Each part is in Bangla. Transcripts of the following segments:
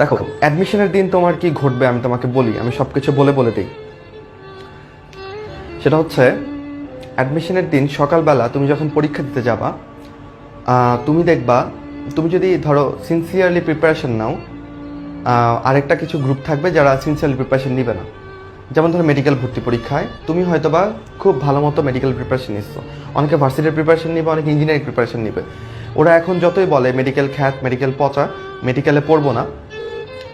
দেখো, অ্যাডমিশনের দিন তোমার কি ঘটবে আমি তোমাকে বলি, আমি সব কিছু বলে বলে দিই। সেটা হচ্ছে, অ্যাডমিশনের দিন সকালবেলা তুমি যখন পরীক্ষা দিতে যাবা, তুমি দেখবা, তুমি যদি ধরো সিনসিয়ারলি প্রিপারেশন নাও, আরেকটা কিছু গ্রুপ থাকবে যারা সিনসিয়ারলি প্রিপারেশন নিবে না। যেমন ধরো মেডিকেল ভর্তি পরীক্ষায় তুমি হয়তোবা খুব ভালো মতো মেডিকেল প্রিপারেশন নিচ্ছ, অনেকে ভার্সিটির প্রিপারেশন নিবে, অনেকে ইঞ্জিনিয়ারিং প্রিপারেশন নিবে। ওরা এখন যতই বলে মেডিকেল খ্যাত, মেডিকেল পচা, মেডিকেলে পড়বো না,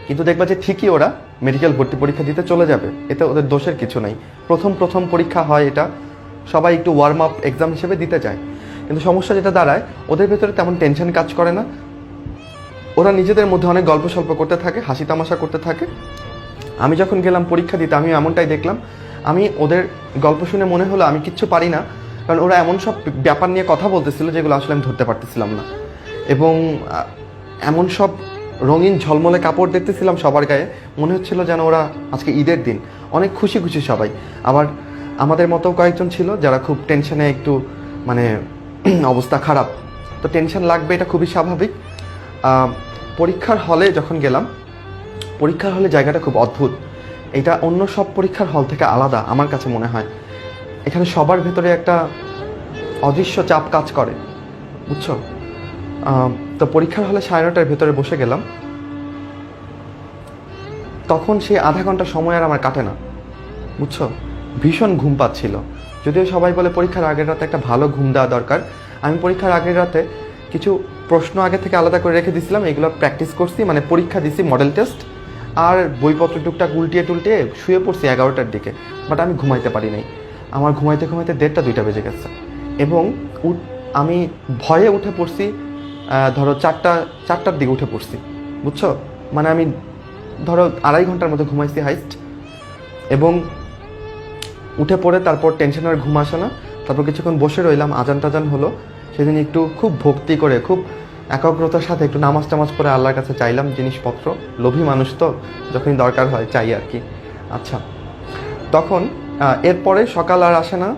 কিন্তু দেখবা যে ঠিকই ওরা মেডিকেল ভর্তি পরীক্ষা দিতে চলে যাবে। এতে ওদের দোষের কিছু নাই। প্রথম প্রথম পরীক্ষা হয়, এটা সবাই একটু ওয়ার্ম আপ এক্সাম হিসেবে দিতে যায়। কিন্তু সমস্যা যেটা দাঁড়ায়, ওদের ভেতরে তেমন টেনশন কাজ করে না। ওরা নিজেদের মধ্যে অনেক গল্প সল্প করতে থাকে, হাসি তামাশা করতে থাকে। আমি যখন গেলাম পরীক্ষা দিতে, আমি এমনটাই দেখলাম। আমি ওদের গল্প শুনে মনে হলো আমি কিচ্ছু পারি না, কারণ ওরা এমন সব ব্যাপার নিয়ে কথা বলতেছিল যেগুলো আসলে আমি ধরতে পারতেছিলাম না। এবং এমন সব রঙিন ঝলমলে কাপড় দেখতেছিলাম সবার গায়ে, মনে হচ্ছিল যেন ওরা আজকে ঈদের দিন, অনেক খুশি খুশি সবাই। আবার আমাদের মতো কয়েকজন ছিল যারা খুব টেনশনে, একটু মানে অবস্থা খারাপ। তো টেনশন লাগবে, এটা খুবই স্বাভাবিক। পরীক্ষার হলে যখন গেলাম, পরীক্ষার হলে জায়গাটা খুব অদ্ভুত। এটা অন্য সব পরীক্ষার হল থেকে আলাদা আমার কাছে মনে হয়। এখানে সবার ভেতরে একটা অদৃশ্য চাপ কাজ করে, বুঝছো? তো পরীক্ষার হলে 9:30টার ভেতরে বসে গেলাম। তখন সেই আধা ঘন্টা সময় আর আমার কাটে না, বুঝছো? ভীষণ ঘুম পাচ্ছিল। যদিও সবাই বলে পরীক্ষার আগের রাতে একটা ভালো ঘুম দেওয়া দরকার। আমি পরীক্ষার আগের রাতে কিছু প্রশ্ন আগে থেকে আলাদা করে রেখে দিয়েছিলাম, এগুলো প্র্যাকটিস করছি, মানে পরীক্ষা দিছি, মডেল টেস্ট। আর বইপত্র টুকটাক উল্টিয়ে টুলটিয়ে শুয়ে পড়ছি 11টার দিকে। বাট আমি ঘুমাইতে পারি নাই। আমার ঘুমাইতে ঘুমাইতে 1:30 2টা বেজে গেছে। এবং আমি ভয়ে উঠে পড়ছি, ধরো 4টার দিকে উঠে পড়ছি, বুঝছো? মানে আমি ধরো 2.5 ঘন্টার মধ্যে ঘুমাইছি হাইস্ট। এবং উঠে পড়ে তারপর টেনশন আর ঘুম আসে না। তারপর কিছুক্ষণ বসে রইলাম, আজান টাজান হলো। সেদিন একটু খুব ভক্তি করে, খুব একাগ্রতার সাথে একটু নামাজ টামাজ করে আল্লাহর কাছে চাইলাম জিনিসপত্র। লোভী মানুষ তো, যখনই দরকার হয় চাই আর কি। আচ্ছা, তখন এরপরে সকাল আর আসে না।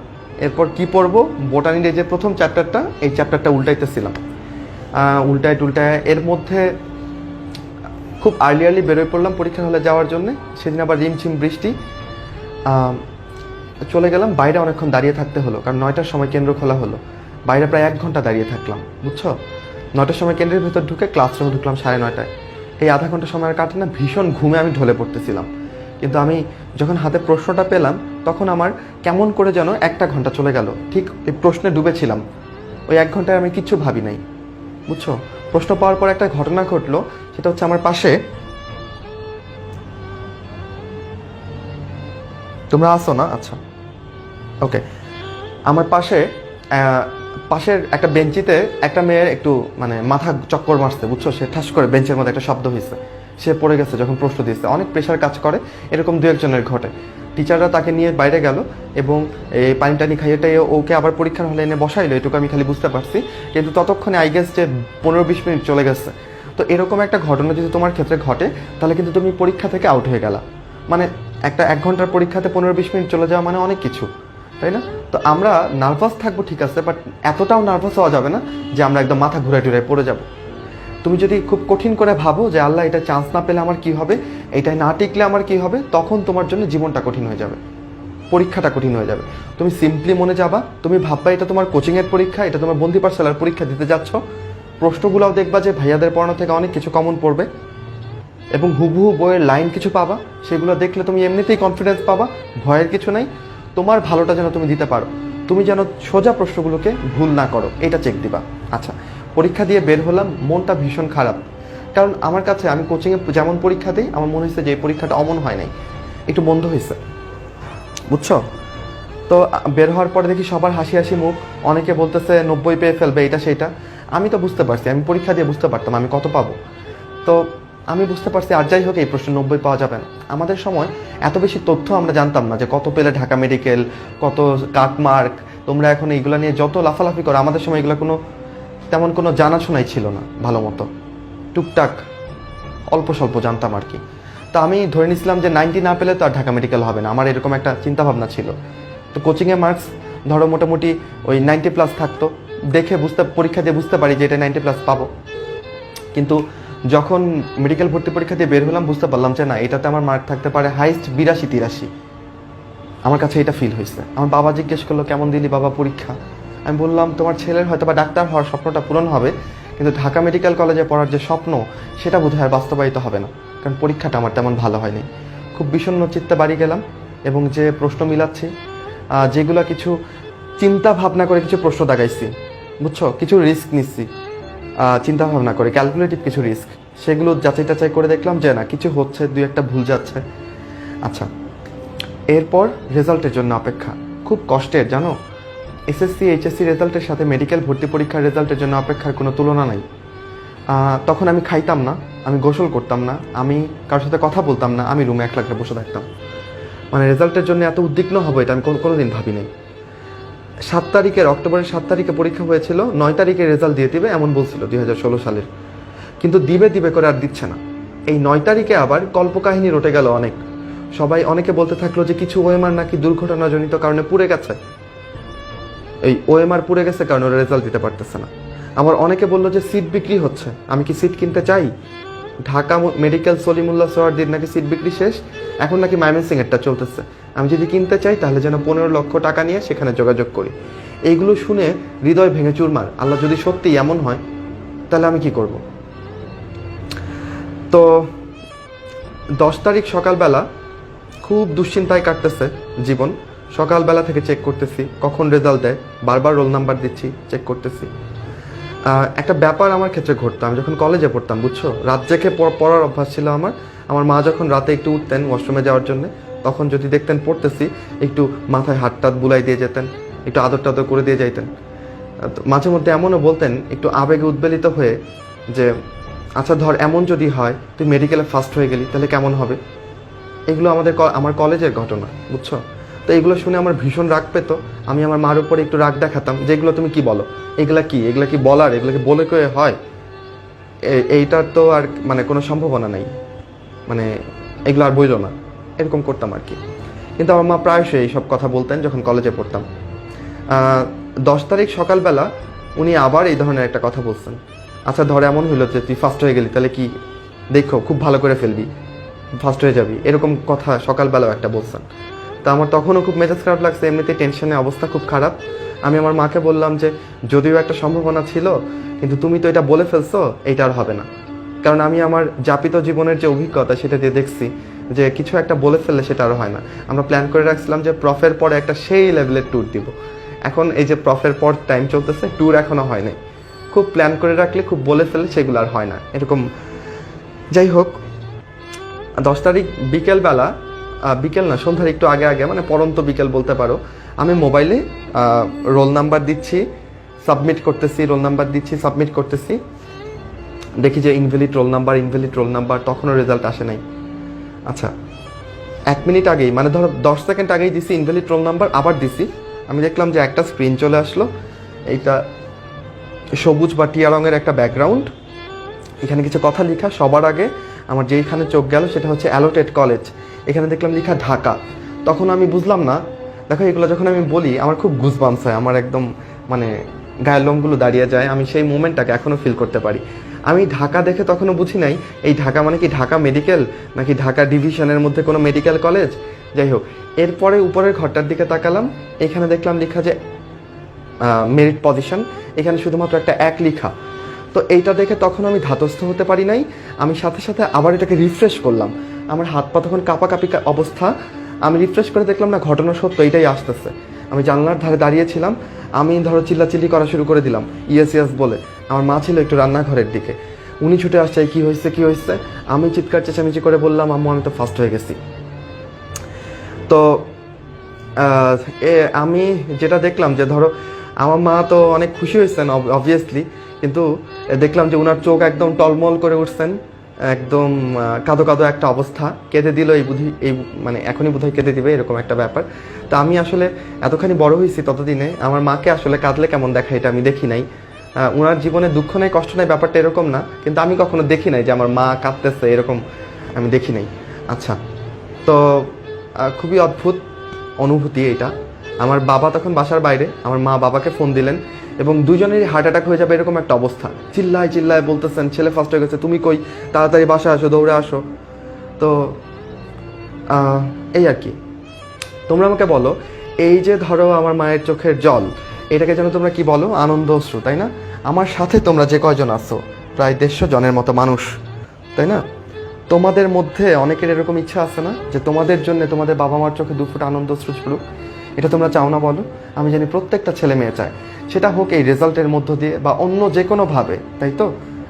এরপর কি পড়বো, বোটানির যে প্রথম চ্যাপ্টারটা, এই চ্যাপ্টারটা উল্টাইতেছিলাম। উল্টায় টুলটায় এর মধ্যে খুব আর্লি বেরোয় পড়লাম পরীক্ষা হলে যাওয়ার জন্যে। সেদিন আবার রিমঝিম বৃষ্টি। চলে গেলাম, বাইরে অনেকক্ষণ দাঁড়িয়ে থাকতে হলো, কারণ 9টার সময় কেন্দ্র খোলা হলো। বাইরে প্রায় 1 ঘন্টা দাঁড়িয়ে থাকলাম, বুঝছো? 9টার সময় কেন্দ্রের ভেতর ঢুকে ক্লাসরুমে ঢুকলাম 9:30টায়। এই আধা ঘন্টা সময় আর কাটে না, ভীষণ ঘুমে আমি ঢলে পড়তেছিলাম। কিন্তু আমি যখন হাতে প্রশ্নটা পেলাম, তখন আমার কেমন করে যেন 1টা ঘন্টা চলে গেল। ঠিক এই প্রশ্নে ডুবেছিলাম। ওই 1 ঘন্টায় আমি কিচ্ছু ভাবি নাই, বুঝছো? প্রশ্ন পাওয়ার পর একটা ঘটনা ঘটলো। সেটা হচ্ছে, আমার পাশে, তোমরা আসো না? আচ্ছা, ওকে। আমার পাশের একটা বেঞ্চিতে একটা মেয়ের একটু মানে মাথা চক্কর মারছে, বুঝছো? সে ঠাস করে বেঞ্চের মধ্যে একটা শব্দ হয়েছে, সে পড়ে গেছে যখন প্রশ্ন দিয়েছে। অনেক প্রেশার কাজ করে, এরকম 2-1 জনের ঘটে। টিচাররা তাকে নিয়ে বাইরে গেল এবং এই পানি টানি খাইয়েটাই ওকে আবার পরীক্ষার হলে এনে বসাইলো। এটুকু আমি খালি বুঝতে পারছি। কিন্তু ততক্ষণে আই গেস যে 15-20 মিনিট চলে গেছে। তো এরকম একটা ঘটনা যদি তোমার ক্ষেত্রে ঘটে, তাহলে কিন্তু তুমি পরীক্ষা থেকে আউট হয়ে গেলা। মানে একটা 1 ঘন্টার পরীক্ষাতে 15-20 মিনিট চলে যাওয়া মানে অনেক কিছু, তাই না? তো আমরা নার্ভাস থাকবো, ঠিক আছে, বাট এতটাও নার্ভাস হওয়া যাবে না যে আমরা একদম মাথা ঘুরে টুরে পড়ে যাব। তুমি যদি খুব কঠিন করে ভাবো যে আল্লাহ, এটা চান্স না পেলে আমার কি হবে, এটাই না টিকলে আমার কি হবে, তখন তোমার জন্য জীবনটা কঠিন হয়ে যাবে, পরীক্ষাটা কঠিন হয়ে যাবে। তুমি সিম্পলি মনে যাবা, তুমি ভাববা এটা তোমার কোচিংয়ের পরীক্ষা, এটা তোমার বন্দি পাঠশালার পরীক্ষা দিতে যাচ্ছ। প্রশ্নগুলোও দেখবা যে ভাইয়াদের পড়ানো থেকে অনেক কিছু কমন পড়বে, এবং হুবহু বইয়ের লাইন কিছু পাবা। সেগুলো দেখলে তুমি এমনিতেই কনফিডেন্স পাবা, ভয়ের কিছু নাই। তোমার ভালোটা যেন তুমি দিতে পারো, তুমি যেন সোজা প্রশ্নগুলোকে ভুল না করো, এটা চেক দিবা। আচ্ছা, পরীক্ষা দিয়ে বের হলাম, মনটা ভীষণ খারাপ। কারণ আমার কাছে, আমি কোচিংয়ে যেমন পরীক্ষা দিই, আমার মনে হয়েছে যে এই পরীক্ষাটা অমন হয় নাই, একটু বন্ধ হয়েছে, বুঝছো? তো বের হওয়ার পরে দেখি সবার হাসি হাসি মুখ, অনেকে বলতেছে 90 পেয়ে ফেলবে, এটা সেটা। আমি তো বুঝতে পারছি, আমি পরীক্ষা দিয়ে বুঝতে পারতাম আমি কত পাবো। তো আমি বুঝতে পারছি আর যাই হোক এই প্রশ্নে 90 পাওয়া যাবে না। আমাদের সময় এত বেশি তথ্য আমরা জানতাম না, যে কত পেলে ঢাকা মেডিকেল, কত কাটমার্ক। তোমরা এখন এইগুলো নিয়ে যত লাফালাফি করো, আমাদের সময় এগুলো তেমন কোনো জানাশোনাই ছিল না ভালো মতো। টুকটাক অল্প স্বল্প জানতাম আর কি। তো আমি ধরে নিয়েছিলাম যে 90 না পেলে তো আর ঢাকা মেডিকেল হবে না, আমার এরকম একটা চিন্তাভাবনা ছিল। তো কোচিংয়ে মার্কস ধরো মোটামুটি ওই 90+ থাকতো, দেখে পরীক্ষা দিয়ে বুঝতে পারি যে এটা 90+ পাবো। কিন্তু যখন মেডিকেল ভর্তি পরীক্ষা দিয়ে বের হলাম বুঝতে পারলাম যে না, এটাতে আমার মার্ক থাকতে পারে হাইস্ট 82-83। আমার কাছে এটা ফিল হয়েছে। আমার বাবা জিজ্ঞেস করলো কেমন দিলি বাবা পরীক্ষা। আমি বললাম তোমার ছেলের হয়তো বা ডাক্তার হওয়ার স্বপ্নটা পূরণ হবে, কিন্তু ঢাকা মেডিকেল কলেজে পড়ার যে স্বপ্ন সেটা বোধহয় আর বাস্তবায়িত হবে না, কারণ পরীক্ষাটা আমার তেমন ভালো হয়নি। খুব বিষণ্ণ চিত্তে বাড়ি গেলাম এবং যে প্রশ্ন মিলাচ্ছি, যেগুলো কিছু চিন্তা ভাবনা করে কিছু প্রশ্ন দাগাইছি, বুঝছো, কিছু রিস্ক নিচ্ছি চিন্তা ভাবনা করে, ক্যালকুলেটিভ কিছু রিস্ক, সেগুলো যাচাই টাচাই করে দেখলাম যে না, কিছু হচ্ছে, দুই একটা ভুল যাচ্ছে। আচ্ছা, এরপর রেজাল্টের জন্য অপেক্ষা, খুব কষ্টের জানো। এসএসসি এইচএসসি রেজাল্টের সাথে মেডিকেল ভর্তি পরীক্ষার রেজাল্টের জন্য অপেক্ষার কোনো তুলনা নাই। তখন আমি খাইতাম না, আমি গোসল করতাম না, আমি কারোর সাথে কথা বলতাম না, আমি রুমে একলা বসে থাকতাম। মানে রেজাল্টের জন্য এত উদ্বিগ্ন হবো এটা আমি কোনোদিন ভাবিনি। 7 তারিখের, অক্টোবরের 7 তারিখে পরীক্ষা হয়েছিল, 9 তারিখে রেজাল্ট দিয়ে দিবে এমন বলছিল 2016 সালের, কিন্তু দিবে দিবে করে আর দিচ্ছে না। এই 9 তারিখে আবার কল্পকাহিনী রটে গেল অনেক। অনেকে বলতে থাকলো যে কিছু ওএমআর নাকি দুর্ঘটনাজনিত কারণে পুড়ে গেছে, এই ওএমআর পুড়ে গেছে কারণে ওরা রেজাল্ট দিতে পারতেছে না। আমার অনেকে বললো যে সিট বিক্রি হচ্ছে, আমি কি সিট কিনতে চাই? ঢাকা মেডিকেল সলিমুল্লাহ সোহরাওয়ার্দীর নাকি সিট বিক্রি শেষ, এখন নাকি ময়মনসিংহেরটা চলতেছে। আমি যদি কিনতে চাই তাহলে যেন 15 লক্ষ টাকা নিয়ে সেখানে যোগাযোগ করি। এইগুলো শুনে হৃদয় ভেঙে চুরমার। আল্লাহ যদি সত্যি এমন হয় তাহলে আমি কি করব? তো 10 তারিখ সকালবেলা খুব দুশ্চিন্তায় কাটতেছে জীবন। সকালবেলা থেকে চেক করতেছি কখন রেজাল্ট দেয়, বারবার রোল নাম্বার দিচ্ছি, চেক করতেছি। একটা ব্যাপার আমার ক্ষেত্রে ঘটতো, আমি যখন কলেজে পড়তাম, বুঝছো, রাত জেগে পড়ার অভ্যাস ছিল আমার মা যখন রাতে একটু উঠতেন ওয়াশরুমে যাওয়ার জন্য, তখন যদি দেখতেন পড়তেছি, একটু মাথায় হাত টাত বুলাই দিয়ে যেতেন, একটু আদর টাদর করে দিয়ে যাইতেন। মাঝে মধ্যে এমনও বলতেন একটু আবেগে উদ্বেলিত হয়ে যে আচ্ছা ধর এমন যদি হয় তুই মেডিকেলে ফার্স্ট হয়ে গেলি তাহলে কেমন হবে। এগুলো আমার কলেজের ঘটনা, বুঝছো। তো এগুলো শুনে আমার ভীষণ রাগ পেতো। আমি আমার মার উপরে একটু রাগ দেখাতাম যে এগুলো তুমি কি বলো, এগুলা কি বলার, এগুলো কি বলে কয়ে হয়, এইটার তো আর মানে কোনো সম্ভাবনা নাই, মানে এগুলো আর বইল না, এরকম করতাম আর কি। কিন্তু আমার মা প্রায়শই এইসব কথা বলতেন যখন কলেজে পড়তাম। 10 তারিখ সকালবেলা উনি আবার এই ধরনের একটা কথা বলছেন, আচ্ছা ধর এমন হইলো যে তুই ফার্স্ট হয়ে গেলি তাহলে কি, দেখো খুব ভালো করে ফেলবি, ফার্স্ট হয়ে যাবি, এরকম কথা সকালবেলাও একটা বলছেন। তো আমার তখনও খুব মেজাজ খারাপ লাগছে, এমনিতে টেনশনে অবস্থা খুব খারাপ। আমি আমার মাকে বললাম যে যদিও একটা সম্ভাবনা ছিল, কিন্তু তুমি তো এটা বলে ফেলছো, এইটা আর হবে না। কারণ আমি আমার যাপিত জীবনের যে অভিজ্ঞতা সেটা দিয়ে দেখছি যে কিছু একটা বলে ফেললে সেটা আর হয় না। আমরা প্ল্যান করে রাখছিলাম যে প্রফের পরে একটা সেই লেভেলের ট্যুর দিব। এখন এই যে প্রফের পর টাইম চলতেছে, ট্যুর এখনো হয় নাই। খুব প্ল্যান করে রাখলে, খুব বলে ফেললে সেগুলো আর হয় না, এরকম। যাই হোক, 10 তারিখ বিকেলবেলা, বিকেল না সন্ধ্যার একটু আগে আগে, মানে পরন্ত বিকেল বলতে পারো, আমি মোবাইলে রোল নাম্বার দিচ্ছি, সাবমিট করতেছি, রোল নাম্বার দিচ্ছি, সাবমিট করতেছি, দেখি যে ইনভ্যালিড রোল নাম্বার, তখনও রেজাল্ট আসে নাই। আচ্ছা, 1 মিনিট আগেই, মানে ধরো 10 সেকেন্ড আগেই দিছি ইনভ্যালিড রোল নাম্বার, আবার দিছি, আমি দেখলাম যে একটা স্ক্রিন চলে আসলো, এইটা সবুজ বা টিয়া রঙের একটা ব্যাকগ্রাউন্ড, এখানে কিছু কথা লেখা। সবার আগে আমার যেইখানে চোখ গেল সেটা হচ্ছে অ্যালোটেড কলেজ, এখানে দেখলাম লেখা ঢাকা। তখন আমি বুঝলাম না, দেখো এগুলো যখন আমি বলি আমার খুব গুজবাম্পস হয়, আমার একদম মানে গায়ের লোমগুলো দাঁড়িয়ে যায়, আমি সেই মুমেন্টটাকে এখনও ফিল করতে পারি। আমি ঢাকা দেখে তখনও বুঝি নাই এই ঢাকা মানে কি ঢাকা মেডিকেল নাকি ঢাকা ডিভিশনের মধ্যে কোনো মেডিকেল কলেজ। যাই হোক, এরপরে উপরের ঘরটার দিকে তাকালাম, এখানে দেখলাম লেখা যে মেরিট পজিশন, এখানে শুধুমাত্র একটা 1 লেখা। তো এইটা দেখে তখন আমি ধাতস্থ হতে পারি নাই, আমি সাথে সাথে আবার এটাকে রিফ্রেশ করলাম। আমার হাত পা তখন কাঁপাকাঁপি অবস্থা, আমি রিফ্রেশ করে দেখলাম না ঘটনা সত্য, এইটাই আসতেছে। আমি জানলার ধারে দাঁড়িয়েছিলাম, আমি ধরো চিল্লাচিল্লি করা শুরু করে দিলাম ইয়েস ইয়েস বলে। আমার মা ছিল একটু রান্নাঘরের দিকে, উনি ছুটে আসছে, কি হয়েছে। আমি চিৎকার চেঁচামেচি করে বললাম আম্মু আমি তো ফার্স্ট হয়ে গেছি। তো আমি যেটা দেখলাম যে ধরো আমার মা তো অনেক খুশি হয়েছেন অবভিয়াসলি, কিন্তু দেখলাম যে ওনার চোখ একদম টলমল করে উঠছেন, একদম কাঁদো কাঁদো একটা অবস্থা, কেঁদে দিল এই মানে এখনই বোধহয় কেঁদে দিবে, এরকম একটা ব্যাপার। তা আমি আসলে এতখানি বড় হয়েছি ততদিনে আমার মাকে আসলে কাঁদলে কেমন দেখা এটা আমি দেখি নাই। ওনার জীবনে দুঃখ নেই কষ্ট নেই ব্যাপারটা এরকম না, কিন্তু আমি কখনো দেখি নাই যে আমার মা কাঁদতেছে, এরকম আমি দেখি নাই। আচ্ছা, তো খুবই অদ্ভুত অনুভূতি এটা। আমার বাবা তখন বাসার বাইরে, আমার মা বাবাকে ফোন দিলেন এবং দুজনেরই হার্ট অ্যাটাক হয়ে যাবে এরকম একটা অবস্থা। চিল্লায় চিল্লায় বলতেছেন ছেলে ফার্স্ট হয়ে গেছে, তুমি কই, তাড়াতাড়ি বাসায় আসো, দৌড়ে আসো। তো এই আর কি। তোমরা আমাকে বলো, এই যে ধরো আমার মায়ের চোখের জল, এটাকে যেন তোমরা কি বলো, আনন্দ অশ্রু, তাই না? আমার সাথে তোমরা যে কয়জন আছো, প্রায় 150 জনের মতো মানুষ, তাই না? তোমাদের মধ্যে অনেকের এরকম ইচ্ছা আছে না যে তোমাদের জন্য তোমাদের বাবা মার চোখে 2 ফোঁটা আনন্দ অশ্রু ঝরুক? এটা তোমরা চাও না বলো? আমি জানি প্রত্যেকটা ছেলে মেয়ে চায়, সেটা হোক এই রেজাল্টের মধ্য দিয়ে বা অন্য যে কোনোভাবে, তাই তো?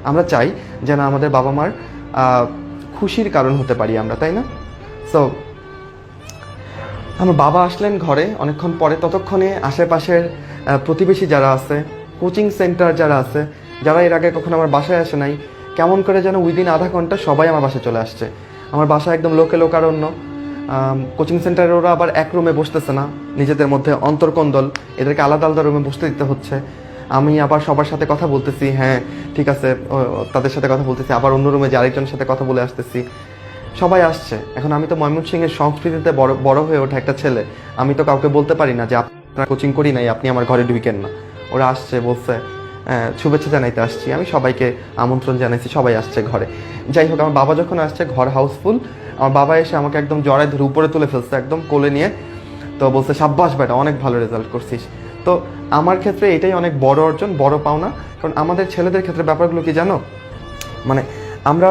আমরা চাই যেন আমাদের বাবা মার খুশির কারণ হতে পারি আমরা, তাই না? সো আমার বাবা আসলেন ঘরে অনেকক্ষণ পরে। ততক্ষণে আশেপাশের প্রতিবেশী যারা আছে, কোচিং সেন্টার যারা আছে, যারা এর আগে কখনো আমার বাসায় আসে নাই, কেমন করে যেন উইদিন আধা ঘন্টা সবাই আমার বাসায় চলে আসছে। আমার বাসা একদম লোকে লোকারণ্য। কোচিং সেন্টারে ওরা আবার এক রুমে বসতেছে না, নিজেদের মধ্যে অন্তর্কন্দল, এদেরকে আলাদা আলাদা রুমে বসতে দিতে হচ্ছে। আমি আবার সবার সাথে কথা বলতেছি, হ্যাঁ ঠিক আছে, তাদের সাথে কথা বলতেছি, আবার অন্য রুমে যে আরেকজনের সাথে কথা বলে আসতেছি। সবাই আসছে। এখন আমি তো ময়মনসিংহের সংস্কৃতিতে বড় হয়ে ওঠা একটা ছেলে, আমি তো কাউকে বলতে পারি না যে আপনার কোচিং করি নাই, আপনি আমার ঘরে ঢুকেন না। ওরা আসছে, বলছে শুভেচ্ছা জানাইতে আসছি। আমি সবাইকে আমন্ত্রণ জানাইছি, সবাই আসছে ঘরে। যাই হোক, আমার বাবা যখন আসছে, ঘর হাউসফুল। আমার বাবা এসে আমাকে একদম জড়ায় ধরে উপরে তুলে ফেলছে, একদম কোলে নিয়ে। তো বলছে সাব্বাস বেটা, অনেক ভালো রেজাল্ট করছিস। তো আমার ক্ষেত্রে এটাই অনেক বড় অর্জন, বড় পাওনা। কারণ আমাদের ছেলেদের ক্ষেত্রে ব্যাপারগুলো কি জানো, মানে আমরা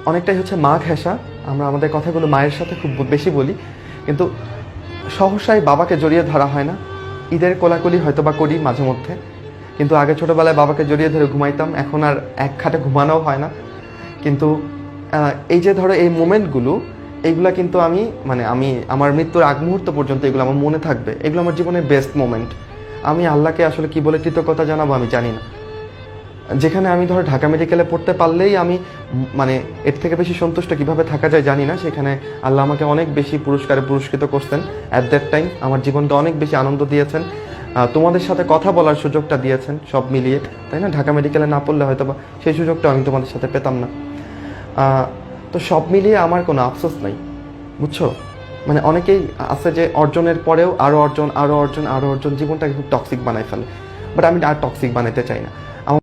অনেকটাই হচ্ছে মা ঘেঁষা, আমরা আমাদের কথাগুলো মায়ের সাথে খুব বেশি বলি, কিন্তু সহসাই বাবাকে জড়িয়ে ধরা হয় না। ঈদের কোলাকুলি হয়তো বা করি মাঝে মধ্যে, কিন্তু আগে ছোটোবেলায় বাবাকে জড়িয়ে ধরে ঘুমাইতাম, এখন আর এক খাটে ঘুমানোও হয় না। কিন্তু এই যে ধরো এই মোমেন্টগুলো, এইগুলা কিন্তু আমি আমার মৃত্যুর আগ মুহূর্ত পর্যন্ত এগুলো আমার মনে থাকবে। এগুলো আমার জীবনের বেস্ট মোমেন্ট। আমি আল্লাহকে আসলে কি বলে কৃতজ্ঞতা জানাবো আমি জানি না। যেখানে আমি ধরো ঢাকা মেডিকেলে পড়তে পারলেই আমি এর থেকে বেশি সন্তুষ্ট কিভাবে থাকা যায় জানি না, সেখানে আল্লাহ আমাকে অনেক বেশি পুরস্কারে পুরস্কৃত করছেন। অ্যাট দ্যাট টাইম আমার জীবনকে অনেক বেশি আনন্দ দিয়েছেন, তোমাদের সাথে কথা বলার সুযোগটা দিয়েছেন, সব মিলিয়ে, তাই না? ঢাকা মেডিকেলে না পড়লে হয়তো বা সেই সুযোগটা আমি তোমাদের সাথে পেতাম না। তো সব মিলিয়ে আমার কোনো আফসোস নাই, বুঝছো? অনেকেই আছে যে অর্জনের পরেও আরও অর্জন, আরও অর্জন, আরও অর্জন, জীবনটাকে খুব টক্সিক বানায় ফেলে। বাট আমি আর টক্সিক বানাতে চাই না।